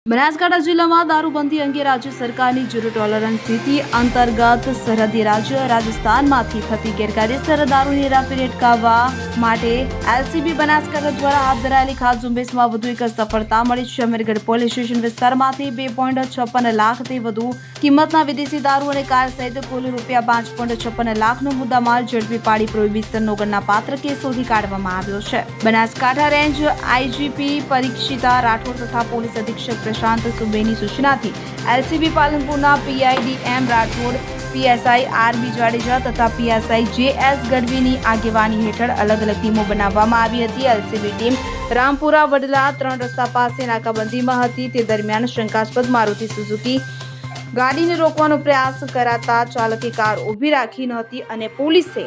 બનાસકાંઠા જિલ્લામાં દારૂબંધી અંગે રાજ્ય સરકારની ઝીરો ટોલરન્સ નીતિ અંતર્ગત સરહદી રાજ્ય રાજસ્થાનમાંથી થતી ગેરકાયદેસર દારૂની હેરાફેરી અટકાવવા માટે એલસીબી બનાસકાંઠા દ્વારા હાથ ધરાયેલી ખાસ ઝુંબેશમાં વધુ એક સફળતા મળી છે। અમીરગઢ પોલીસ સ્ટેશન વિસ્તારમાંથી 2.56 લાખથી વધુ કિંમતના વિદેશી દારૂ અને કાર સહિત કુલ ₹5.56 લાખનો મુદ્દામાલ ઝડપી પાડી પ્રોહિબિશનનો ગણનાપાત્ર કેસ શોધી કાઢવામાં આવ્યો છે। બનાસકાંઠા રેન્જ આઈજીપી પરીક્ષિતા રાઠોડ તથા પોલીસ અધિક્ષક પ્રશાંત સુબેની સૂચનાથી એલસીબી પાલનપુરના PI DM Rathod, PSI RB Jadeja તથા પીએસઆઈ જેએસ ગઢવીની આગેવાની હેઠળ અલગ અલગ ટીમો બનાવવામાં આવી હતી। એલસીબી ટીમ રામપુરા વડલા 3 રસ્તા પાસે નાકાબંધીમાં હતી। તે દરમિયાન શંકાસ્પદ મારુતિ સુઝુકી ગાડીને રોકવાનો પ્રયાસ કરાતા ચાલકે કાર ઊભી રાખી નહોતી અને પોલીસે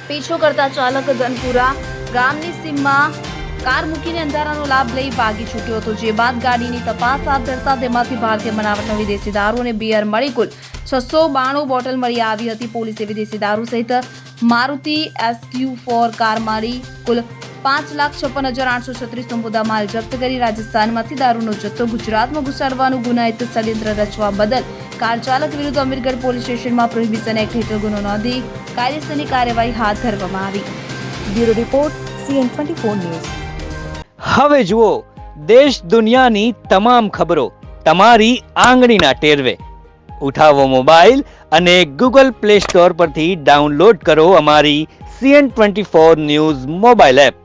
પીછો કરતા ચાલક ધનપુરા ગામની સીમમાં કાર મૂકીને અંધારાનો લાભ લઈ ભાગી છૂટ્યો હતો। જે બાદ ગાડીની તપાસ હાથ ધરતા તેમાંથી ભારતીય બનાવટનો વિદેશી દારૂ અને બિયર મળી કુલ 692 બોટલ મળી આવી હતી। પોલીસે વિદેશી દારૂ સહિત મારુતિ SQ4 કાર મળી કુલ 5,56,836નો મુદ્દામાલ જપ્ત કરી રાજસ્થાનમાંથી દારૂનો જથ્થો ગુજરાતમાં ઘુસાડવાનું ગુનાહિત ષડયંત્ર રચવા બદલ કાર ચાલક વિરુદ્ધ અમીરગઢ પોલીસ સ્ટેશનમાં પ્રોહિબિશન એક્ટ હેઠળ ગુનો નોંધી કાયદેસરની કાર્યવાહી હાથ ધરવામાં આવી। Bureau report CN24 news. હવે જુઓ દેશ દુનિયાની તમામ ખબરો તમારી આંગળીના ટેરવે। ઉઠાવો મોબાઈલ અને ગૂગલ પ્લે સ્ટોર પરથી ડાઉનલોડ કરો અમારી CN24 ન્યૂઝ મોબાઈલ એપ।